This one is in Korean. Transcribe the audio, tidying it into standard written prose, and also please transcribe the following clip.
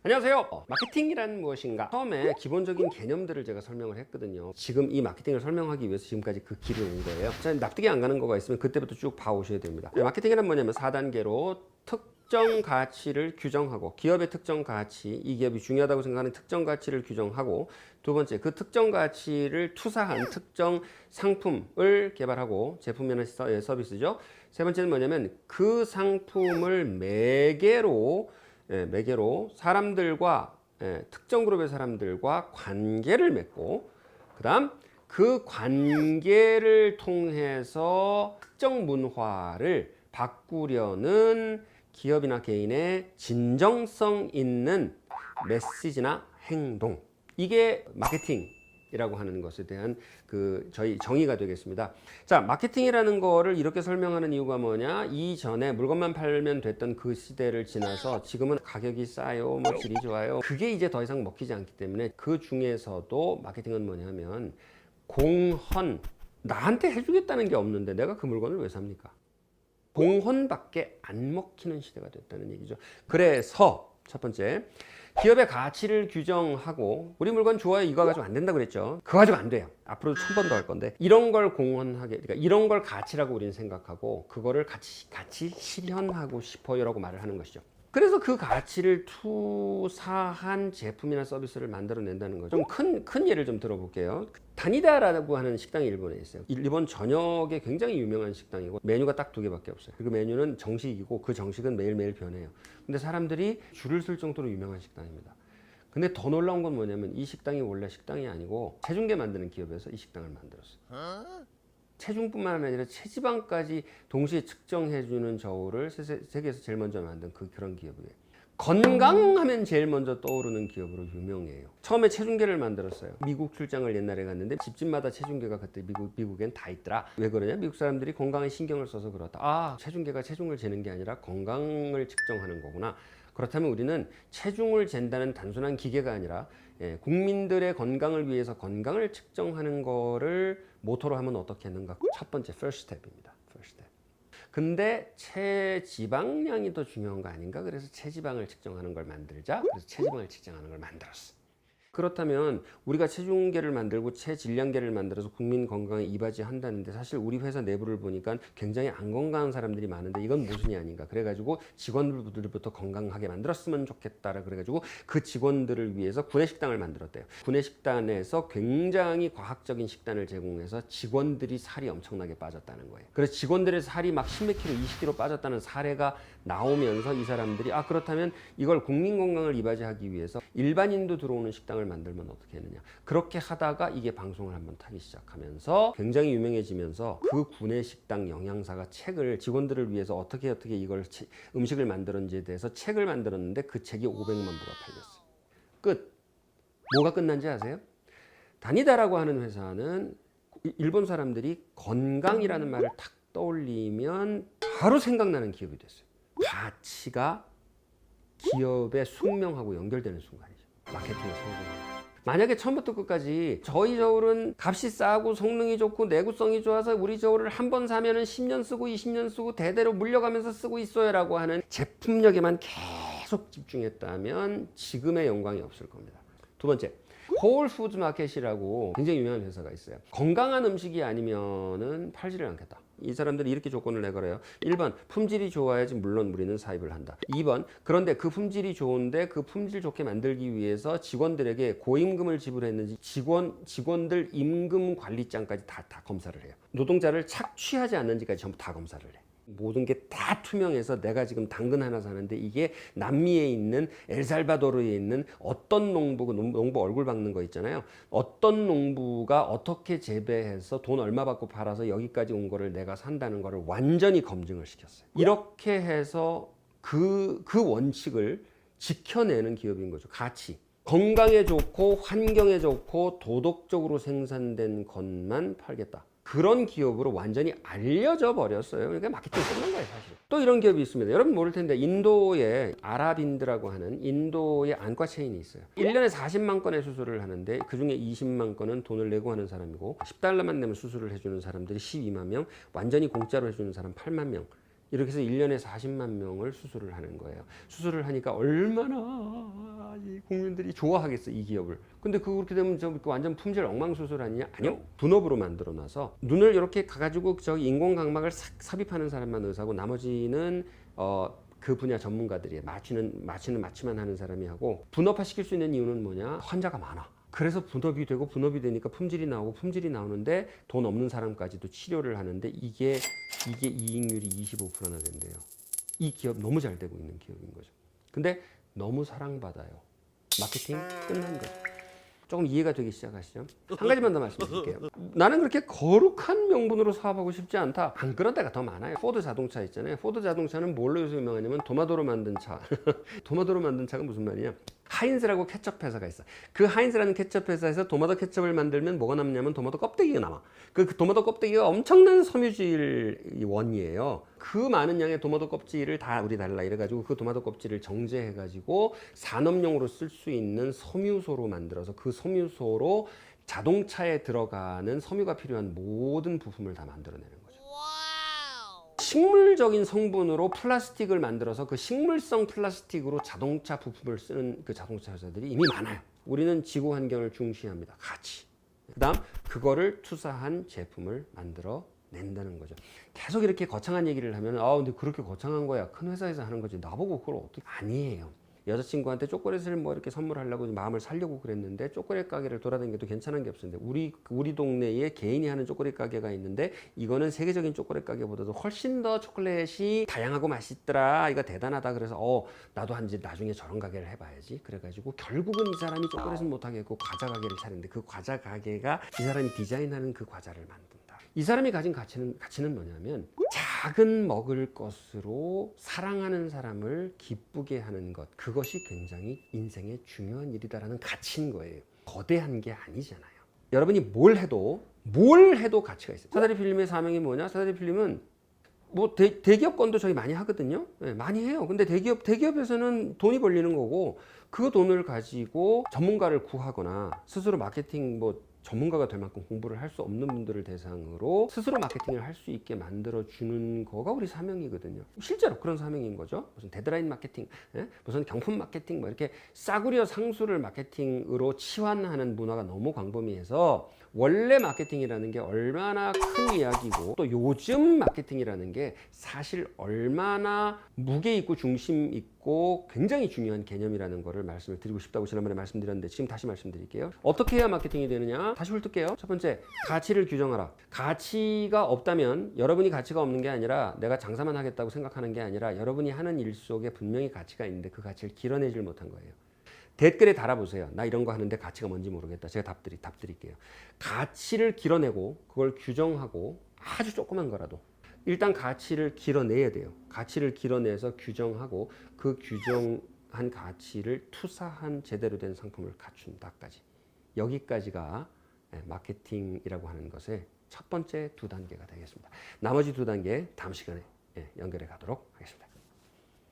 안녕하세요. 마케팅이란 무엇인가? 처음에 기본적인 개념들을 제가 설명을 했거든요. 지금 이 마케팅을 설명하기 위해서 지금까지 그 길을 온 거예요. 자, 납득이 안 가는 거가 있으면 그때부터 쭉 봐오셔야 됩니다. 마케팅이란 뭐냐면 4단계로 특정 가치를 규정하고, 기업의 특정 가치, 이 기업이 중요하다고 생각하는 특정 가치를 규정하고, 두 번째, 그 특정 가치를 투사한 특정 상품을 개발하고, 제품이나 서비스죠. 세 번째는 뭐냐면 그 상품을 매개로 사람들과, 특정 그룹의 사람들과 관계를 맺고, 그 다음 그 관계를 통해서 특정 문화를 바꾸려는 기업이나 개인의 진정성 있는 메시지나 행동, 이게 마케팅이라고 하는 것에 대한 저희 정의가 되겠습니다. 자, 마케팅이라는 거를 이렇게 설명하는 이유가 뭐냐? 이전에 물건만 팔면 됐던 그 시대를 지나서 지금은 가격이 싸요, 뭐 질이 좋아요. 그게 이제 더 이상 먹히지 않기 때문에 그 중에서도 마케팅은 뭐냐면 공헌, 나한테 해주겠다는 게 없는데 내가 그 물건을 왜 삽니까? 공헌밖에 안 먹히는 시대가 됐다는 얘기죠. 그래서 첫 번째, 기업의 가치를 규정하고, 우리 물건 좋아요 이거 가지고 안 된다 그랬죠. 그거 가지고 안 돼요. 앞으로도 1000번 더 할 건데, 이런 걸 공헌하게, 그러니까 이런 걸 가치라고 우리는 생각하고 그거를 같이 실현하고 싶어요라고 말을 하는 것이죠. 그래서 그 가치를 투사한 제품이나 서비스를 만들어낸다는 거죠. 좀 큰 예를 좀 들어볼게요. 다니다라고 하는 식당이 일본에 있어요. 일본 전역에 굉장히 유명한 식당이고 메뉴가 딱 2개밖에 없어요. 그 메뉴는 정식이고 그 정식은 매일매일 변해요. 근데 사람들이 줄을 쓸 정도로 유명한 식당입니다. 근데 더 놀라운 건 뭐냐면 이 식당이 원래 식당이 아니고 체중계 만드는 기업에서 이 식당을 만들었어요. 체중뿐만 아니라 체지방까지 동시에 측정해주는 저울을 세계에서 제일 먼저 만든 그런 기업이에요. 건강하면 제일 먼저 떠오르는 기업으로 유명해요. 처음에 체중계를 만들었어요. 미국 출장을 옛날에 갔는데 집집마다 체중계가 그때 미국엔 다 있더라. 왜 그러냐? 미국 사람들이 건강에 신경을 써서 그렇다. 아, 체중계가 체중을 재는 게 아니라 건강을 측정하는 거구나. 그렇다면 우리는 체중을 잰다는 단순한 기계가 아니라 국민들의 건강을 위해서 건강을 측정하는 거를 모토로 하면 어떻게 하는가? 첫 번째 first step입니다. first step. 근데 체지방량이 더 중요한 거 아닌가? 그래서 체지방을 측정하는 걸 만들자. 그래서 체지방을 측정하는 걸 만들었어. 그렇다면 우리가 체중계를 만들고 체질량계를 만들어서 국민 건강에 이바지한다는데, 사실 우리 회사 내부를 보니까 굉장히 안 건강한 사람들이 많은데 이건 모순이 아닌가. 그래가지고 직원들부터 건강하게 만들었으면 좋겠다라 그래가지고 그 직원들을 위해서 구내식당을 만들었대요. 구내식단에서 굉장히 과학적인 식단을 제공해서 직원들이 살이 엄청나게 빠졌다는 거예요. 그래서 직원들의 살이 막 10몇 킬로, 20킬로 빠졌다는 사례가 나오면서 이 사람들이 그렇다면 이걸 국민 건강을 이바지하기 위해서 일반인도 들어오는 식당을 만들면 어떻게 했느냐. 그렇게 하다가 이게 방송을 한번 타기 시작하면서 굉장히 유명해지면서 그 구내식당 영양사가 책을, 직원들을 위해서 어떻게 이걸 음식을 만들었는지에 대해서 책을 만들었는데 그 책이 500만 부가 팔렸어요. 끝. 뭐가 끝난지 아세요? 다니다라고 하는 회사는 일본 사람들이 건강이라는 말을 탁 떠올리면 바로 생각나는 기업이 됐어요. 가치가 기업의 숙명하고 연결되는 순간이죠. 마케팅의 성공입니다. 만약에 처음부터 끝까지 저희 저울은 값이 싸고 성능이 좋고 내구성이 좋아서 우리 저울을 한 번 사면은 10년 쓰고 20년 쓰고 대대로 물려가면서 쓰고 있어요 라고 하는 제품력에만 계속 집중했다면 지금의 영광이 없을 겁니다. 두 번째, 홀푸드 마켓이라고 굉장히 유명한 회사가 있어요. 건강한 음식이 아니면은 팔지를 않겠다. 이 사람들이 이렇게 조건을 내걸어요. 1번, 품질이 좋아야지 물론 우리는 사입을 한다. 2번, 그런데 그 품질이 좋은데 그 품질 좋게 만들기 위해서 직원들에게 고임금을 지불했는지 직원들 임금 관리장까지 다 검사를 해요. 노동자를 착취하지 않는지까지 전부 다 검사를 해. 모든 게 다 투명해서 내가 지금 당근 하나 사는데 이게 남미에 있는 엘살바도르에 있는 어떤 농부 얼굴 박는 거 있잖아요. 어떤 농부가 어떻게 재배해서 돈 얼마 받고 팔아서 여기까지 온 거를 내가 산다는 거를 완전히 검증을 시켰어요. 이렇게 해서 그 원칙을 지켜내는 기업인 거죠. 가치. 건강에 좋고 환경에 좋고 도덕적으로 생산된 것만 팔겠다. 그런 기업으로 완전히 알려져 버렸어요. 그러니까 마케팅 끝난 거예요, 사실. 또 이런 기업이 있습니다. 여러분 모를 텐데 인도에 아랍인드라고 하는 인도의 안과 체인이 있어요. 1년에 40만 건의 수술을 하는데 그중에 20만 건은 돈을 내고 하는 사람이고, $10만 내면 수술을 해주는 사람들이 12만 명, 완전히 공짜로 해주는 사람 8만 명. 이렇게 해서 1년에 40만 명을 수술을 하는 거예요. 수술을 하니까 얼마나 국민들이 좋아하겠어 이 기업을. 근데 그렇게 되면 저 완전 품질 엉망소설 아니냐? 아니요. 분업으로 만들어놔서 눈을 이렇게 가가지고 저기 인공각막을 삽입하는 사람만 의사고 나머지는 그 분야 전문가들이 마취만 하는 사람이 하고 분업화 시킬 수 있는 이유는 뭐냐? 환자가 많아. 그래서 분업이 되고 분업이 되니까 품질이 나오고 품질이 나오는데 돈 없는 사람까지도 치료를 하는데 이게 이익률이 25%나 된대요. 이 기업 너무 잘 되고 있는 기업인 거죠. 근데 너무 사랑받아요. 마케팅 끝난 거죠. 조금 이해가 되기 시작하시죠? 한 가지만 더 말씀드릴게요. 나는 그렇게 거룩한 명분으로 사업하고 싶지 않다. 안 그런 데가 더 많아요. 포드 자동차 있잖아요. 포드 자동차는 뭘로 요새 유명하냐면 도마도로 만든 차. 도마도로 만든 차가 무슨 말이냐? 하인즈라고 케첩 회사가 있어. 그 하인즈라는 케첩 회사에서 도마도 케첩을 만들면 뭐가 남냐면 도마도 껍데기가 남아. 그 도마도 껍데기가 엄청난 섬유질 원이에요. 그 많은 양의 도마도 껍질을 다 우리 달라 이래가지고 그 도마도 껍질을 정제해가지고 산업용으로 쓸 수 있는 섬유소로 만들어서 그 섬유소로 자동차에 들어가는 섬유가 필요한 모든 부품을 다 만들어내는 거죠. 식물적인 성분으로 플라스틱을 만들어서 그 식물성 플라스틱으로 자동차 부품을 쓰는 그 자동차 회사들이 이미 많아요. 우리는 지구 환경을 중시합니다. 같이. 그다음 그거를 투사한 제품을 만들어 낸다는 거죠. 계속 이렇게 거창한 얘기를 하면 근데 그렇게 거창한 거야. 큰 회사에서 하는 거지. 나보고 그걸 어떻게 아니에요. 여자친구한테 초콜릿을 뭐 이렇게 선물하려고 마음을 살려고 그랬는데 초콜릿 가게를 돌아다니기도 괜찮은 게 없었는데 우리 동네에 개인이 하는 초콜릿 가게가 있는데 이거는 세계적인 초콜릿 가게보다도 훨씬 더 초콜릿이 다양하고 맛있더라. 이거 대단하다. 그래서 나도 나중에 저런 가게를 해봐야지. 그래가지고 결국은 이 사람이 초콜릿은 못하겠고 과자 가게를 차리는데 그 과자 가게가 이 사람이 디자인하는 그 과자를 만든다. 이 사람이 가진 가치는 뭐냐면 작은 먹을 것으로 사랑하는 사람을 기쁘게 하는 것. 그것이 굉장히 인생의 중요한 일이다라는 가치인 거예요. 거대한 게 아니잖아요. 여러분이 뭘 해도 가치가 있어요. 사다리 필름의 사명이 뭐냐? 사다리 필름은 뭐 대기업 건도 저희 많이 하거든요. 네, 많이 해요. 근데 대기업에서는 돈이 벌리는 거고 그 돈을 가지고 전문가를 구하거나 스스로 마케팅 전문가가 될 만큼 공부를 할 수 없는 분들을 대상으로 스스로 마케팅을 할 수 있게 만들어주는 거가 우리 사명이거든요. 실제로 그런 사명인 거죠. 무슨 데드라인 마케팅, 무슨 경품 마케팅, 이렇게 싸구려 상수를 마케팅으로 치환하는 문화가 너무 광범위해서 원래 마케팅이라는 게 얼마나 큰 이야기고 또 요즘 마케팅이라는 게 사실 얼마나 무게 있고 중심 있고 굉장히 중요한 개념이라는 거를 말씀을 드리고 싶다고 지난번에 말씀드렸는데 지금 다시 말씀드릴게요. 어떻게 해야 마케팅이 되느냐? 다시 훑을게요. 첫 번째, 가치를 규정하라. 가치가 없다면 여러분이 가치가 없는 게 아니라 내가 장사만 하겠다고 생각하는 게 아니라 여러분이 하는 일 속에 분명히 가치가 있는데 그 가치를 길어내질 못한 거예요. 댓글에 달아보세요. 나 이런 거 하는데 가치가 뭔지 모르겠다. 제가 답 드릴게요. 가치를 길어내고 그걸 규정하고 아주 조그만 거라도 일단 가치를 길어내야 돼요. 가치를 길어내서 규정하고 그 규정한 가치를 투사한 제대로 된 상품을 갖춘다까지. 여기까지가 마케팅이라고 하는 것의 첫 번째 두 단계가 되겠습니다. 나머지 두 단계 다음 시간에 연결해 가도록 하겠습니다.